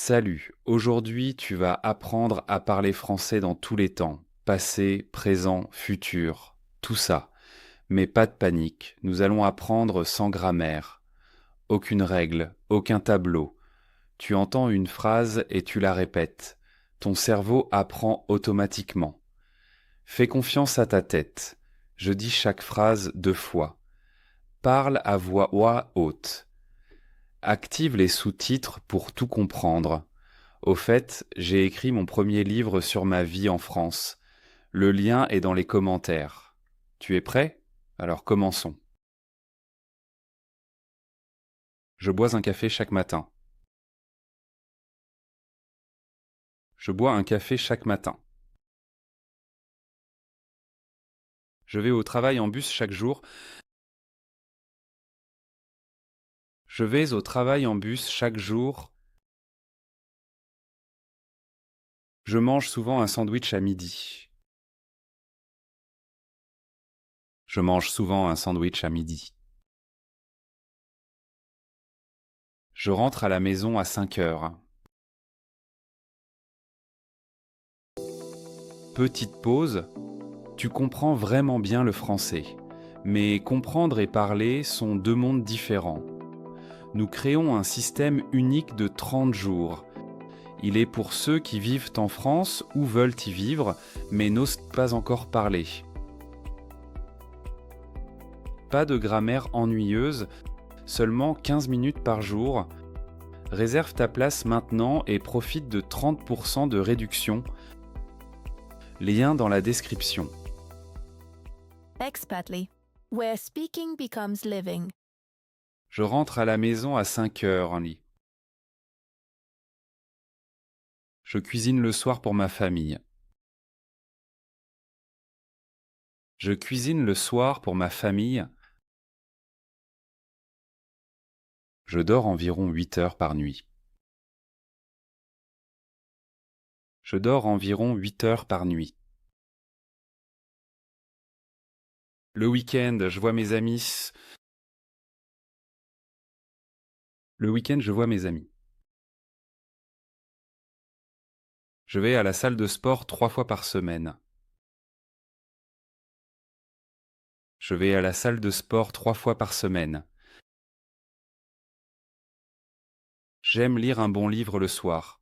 Salut, aujourd'hui tu vas apprendre à parler français dans tous les temps, passé, présent, futur, tout ça. Mais pas de panique, nous allons apprendre sans grammaire. Aucune règle, aucun tableau. Tu entends une phrase et tu la répètes. Ton cerveau apprend automatiquement. Fais confiance à ta tête. Je dis chaque phrase 2 fois. Parle à voix haute. Active les sous-titres pour tout comprendre. Au fait, j'ai écrit mon premier livre sur ma vie en France. Le lien est dans les commentaires. Tu es prêt? Alors commençons. Je bois un café chaque matin. Je bois un café chaque matin. Je vais au travail en bus chaque jour. Je vais au travail en bus chaque jour. Je mange souvent un sandwich à midi. Je mange souvent un sandwich à midi. Je rentre à la maison à 5 heures. Petite pause. Tu comprends vraiment bien le français. Mais comprendre et parler sont deux mondes différents. Nous créons un système unique de 30 jours. Il est pour ceux qui vivent en France ou veulent y vivre, mais n'osent pas encore parler. Pas de grammaire ennuyeuse, seulement 15 minutes par jour. Réserve ta place maintenant et profite de 30% de réduction. Lien dans la description. Expatly, where speaking becomes living. Je rentre à la maison à 5 heures. Je cuisine le soir pour ma famille. Je cuisine le soir pour ma famille. Je dors environ 8 heures par nuit. Je dors environ 8 heures par nuit. Le week-end, je vois mes amis. Le week-end, je vois mes amis. Je vais à la salle de sport 3 fois par semaine. Je vais à la salle de sport 3 fois par semaine. J'aime lire un bon livre le soir.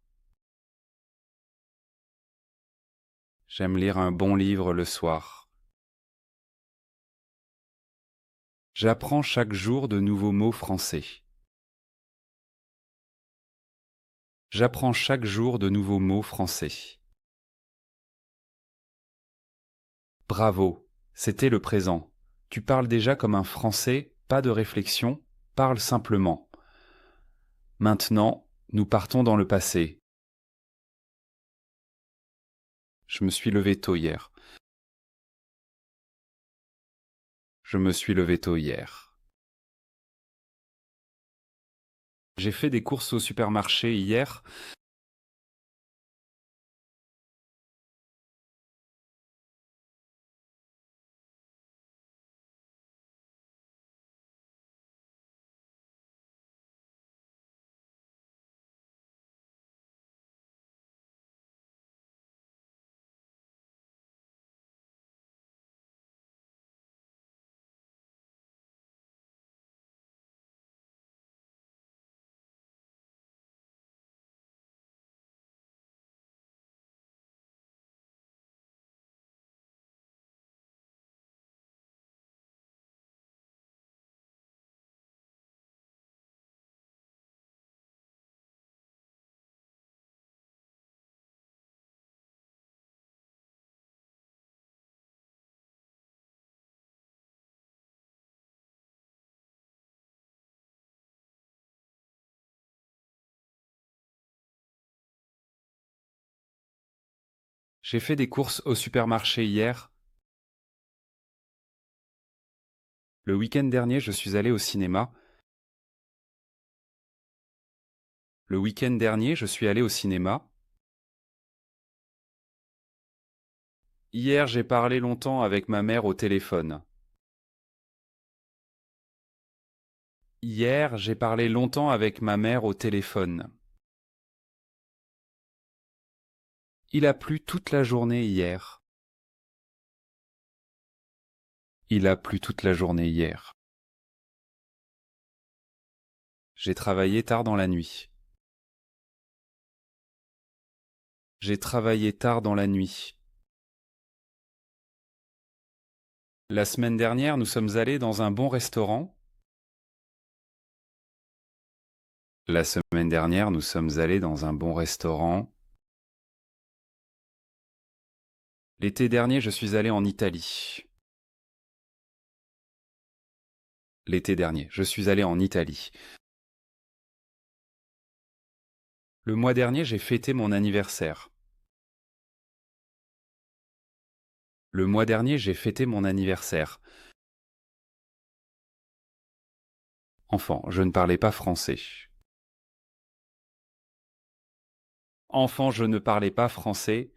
J'aime lire un bon livre le soir. J'apprends chaque jour de nouveaux mots français. J'apprends chaque jour de nouveaux mots français. Bravo, c'était le présent. Tu parles déjà comme un Français, pas de réflexion, parle simplement. Maintenant, nous partons dans le passé. Je me suis levé tôt hier. Je me suis levé tôt hier. J'ai fait des courses au supermarché hier. J'ai fait des courses au supermarché hier. Le week-end dernier, je suis allé au cinéma. Le week-end dernier, je suis allé au cinéma. Hier, j'ai parlé longtemps avec ma mère au téléphone. Hier, j'ai parlé longtemps avec ma mère au téléphone. Il a plu toute la journée hier. Il a plu toute la journée hier. J'ai travaillé tard dans la nuit. J'ai travaillé tard dans la nuit. La semaine dernière, nous sommes allés dans un bon restaurant. La semaine dernière, nous sommes allés dans un bon restaurant. L'été dernier, je suis allé en Italie. L'été dernier, je suis allé en Italie. Le mois dernier, j'ai fêté mon anniversaire. Le mois dernier, j'ai fêté mon anniversaire. Enfant, je ne parlais pas français. Enfant, je ne parlais pas français.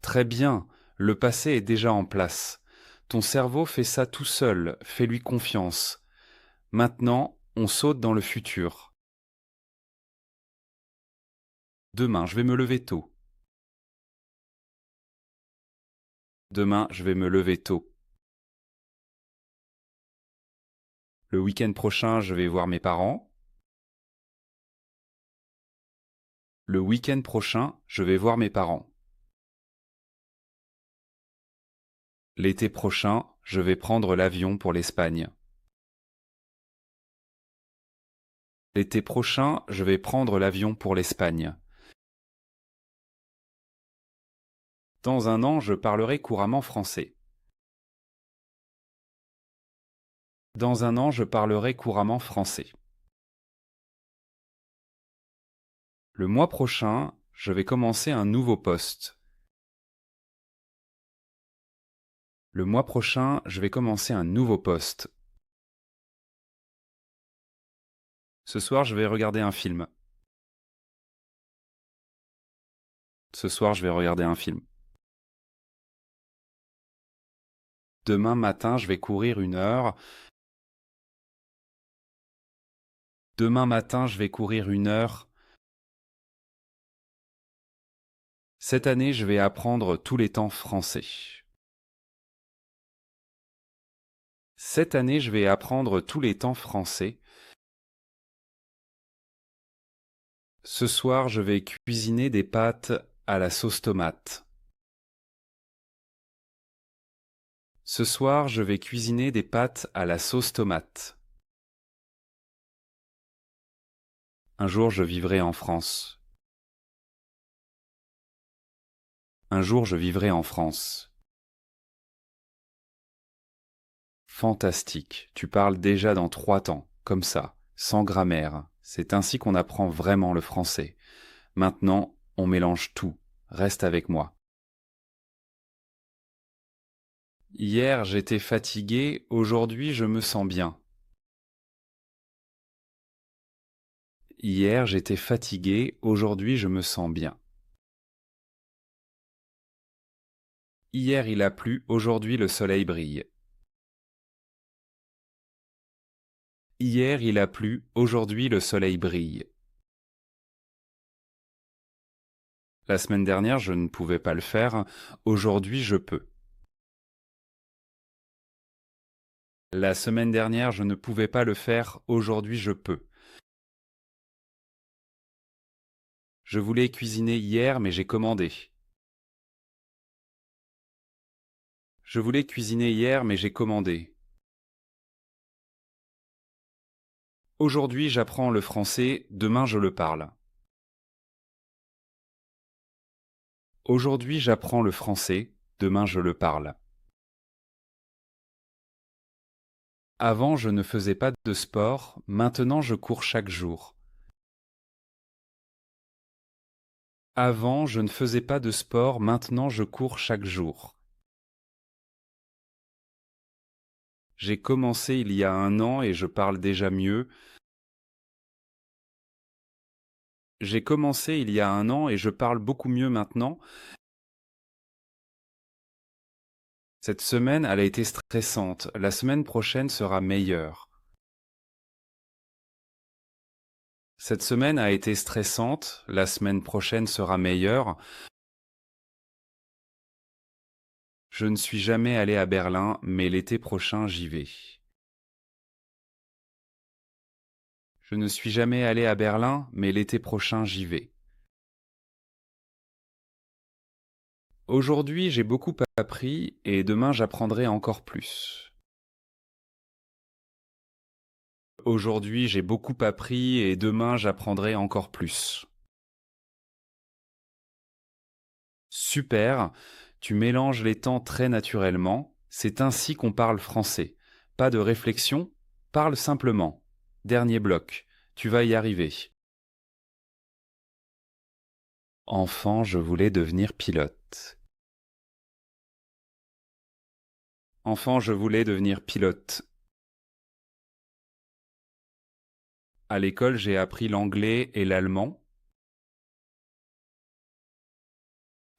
Très bien, le passé est déjà en place. Ton cerveau fait ça tout seul, fais-lui confiance. Maintenant, on saute dans le futur. Demain, je vais me lever tôt. Demain, je vais me lever tôt. Le week-end prochain, je vais voir mes parents. Le week-end prochain, je vais voir mes parents. L'été prochain, je vais prendre l'avion pour l'Espagne. L'été prochain, je vais prendre l'avion pour l'Espagne. Dans un an, je parlerai couramment français. Dans un an, je parlerai couramment français. Le mois prochain, je vais commencer un nouveau poste. Le mois prochain, je vais commencer un nouveau poste. Ce soir, je vais regarder un film. Ce soir, je vais regarder un film. Demain matin, je vais courir 1 heure. Demain matin, je vais courir 1 heure. Cette année, je vais apprendre tous les temps français. Cette année, je vais apprendre tous les temps français. Ce soir, je vais cuisiner des pâtes à la sauce tomate. Ce soir, je vais cuisiner des pâtes à la sauce tomate. Un jour, je vivrai en France. Un jour, je vivrai en France. Fantastique, tu parles déjà dans 3 temps, comme ça, sans grammaire. C'est ainsi qu'on apprend vraiment le français. Maintenant, on mélange tout. Reste avec moi. Hier, j'étais fatigué, aujourd'hui, je me sens bien. Hier, j'étais fatigué, aujourd'hui, je me sens bien. Hier, il a plu, aujourd'hui, le soleil brille. Hier, il a plu, aujourd'hui, le soleil brille. La semaine dernière, je ne pouvais pas le faire, aujourd'hui, je peux. La semaine dernière, je ne pouvais pas le faire, aujourd'hui, je peux. Je voulais cuisiner hier, mais j'ai commandé. Je voulais cuisiner hier, mais j'ai commandé. Aujourd'hui, j'apprends le français, demain, je le parle. Aujourd'hui, j'apprends le français, demain, je le parle. Avant, je ne faisais pas de sport, maintenant, je cours chaque jour. Avant, je ne faisais pas de sport, maintenant, je cours chaque jour. J'ai commencé il y a 1 an et je parle déjà mieux. J'ai commencé il y a 1 an et je parle beaucoup mieux maintenant. Cette semaine, elle a été stressante. La semaine prochaine sera meilleure. Cette semaine a été stressante, la semaine prochaine sera meilleure. Je ne suis jamais allé à Berlin, mais l'été prochain j'y vais. Je ne suis jamais allé à Berlin, mais l'été prochain j'y vais. Aujourd'hui j'ai beaucoup appris et demain j'apprendrai encore plus. Aujourd'hui j'ai beaucoup appris et demain j'apprendrai encore plus. Super, tu mélanges les temps très naturellement, c'est ainsi qu'on parle français. Pas de réflexion, parle simplement. Dernier bloc, tu vas y arriver. Enfant, je voulais devenir pilote. Enfant, je voulais devenir pilote. À l'école, j'ai appris l'anglais et l'allemand.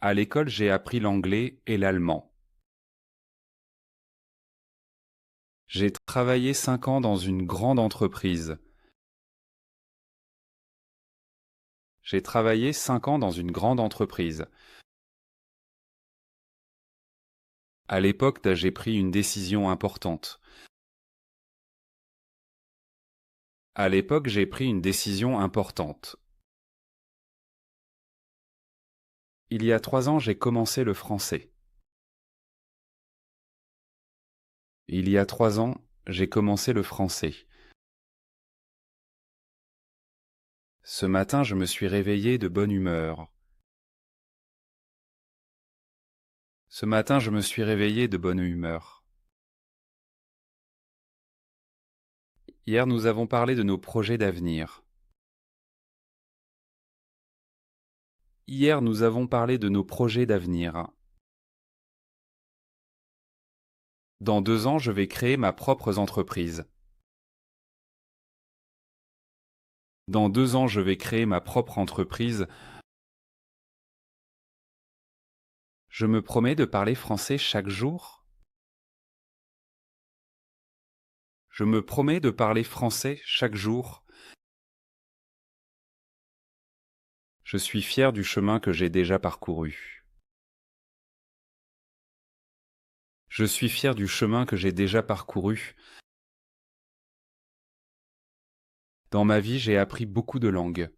À l'école, j'ai appris l'anglais et l'allemand. J'ai travaillé 5 ans dans une grande entreprise. J'ai travaillé 5 ans dans une grande entreprise. À l'époque, j'ai pris une décision importante. À l'époque, j'ai pris une décision importante. Il y a 3 ans, j'ai commencé le français. Il y a 3 ans, j'ai commencé le français. Ce matin, je me suis réveillé de bonne humeur. Ce matin, je me suis réveillé de bonne humeur. Hier, nous avons parlé de nos projets d'avenir. Hier, nous avons parlé de nos projets d'avenir. Dans 2 ans, je vais créer ma propre entreprise. Dans 2 ans, je vais créer ma propre entreprise. Je me promets de parler français chaque jour. Je me promets de parler français chaque jour. Je suis fier du chemin que j'ai déjà parcouru. Je suis fier du chemin que j'ai déjà parcouru. Dans ma vie, j'ai appris beaucoup de langues.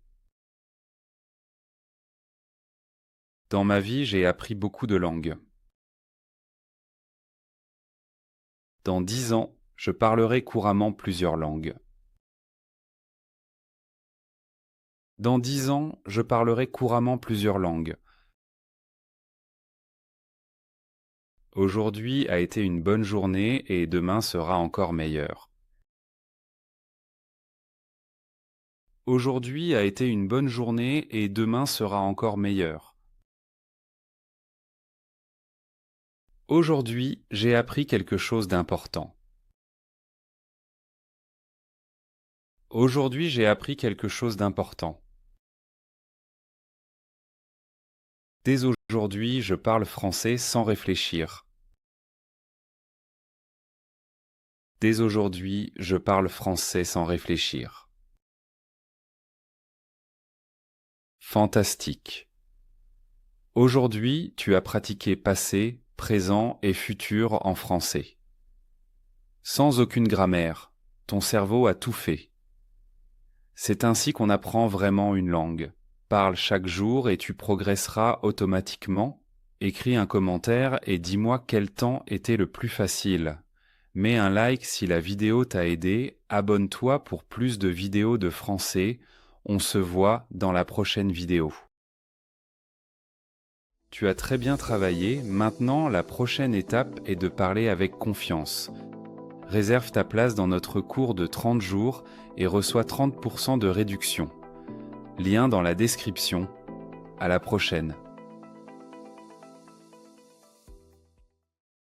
Dans ma vie, j'ai appris beaucoup de langues. Dans 10 ans, je parlerai couramment plusieurs langues. Dans 10 ans, je parlerai couramment plusieurs langues. Aujourd'hui a été une bonne journée et demain sera encore meilleure. Aujourd'hui a été une bonne journée et demain sera encore meilleure. Aujourd'hui, j'ai appris quelque chose d'important. Aujourd'hui, j'ai appris quelque chose d'important. Dès aujourd'hui, je parle français sans réfléchir. Dès aujourd'hui, je parle français sans réfléchir. Fantastique. Aujourd'hui, tu as pratiqué passé, présent et futur en français. Sans aucune grammaire, ton cerveau a tout fait. C'est ainsi qu'on apprend vraiment une langue. Parle chaque jour et tu progresseras automatiquement. Écris un commentaire et dis-moi quel temps était le plus facile. Mets un like si la vidéo t'a aidé, abonne-toi pour plus de vidéos de français. On se voit dans la prochaine vidéo. Tu as très bien travaillé, maintenant la prochaine étape est de parler avec confiance. Réserve ta place dans notre cours de 30 jours et reçois 30% de réduction. Lien dans la description. À la prochaine.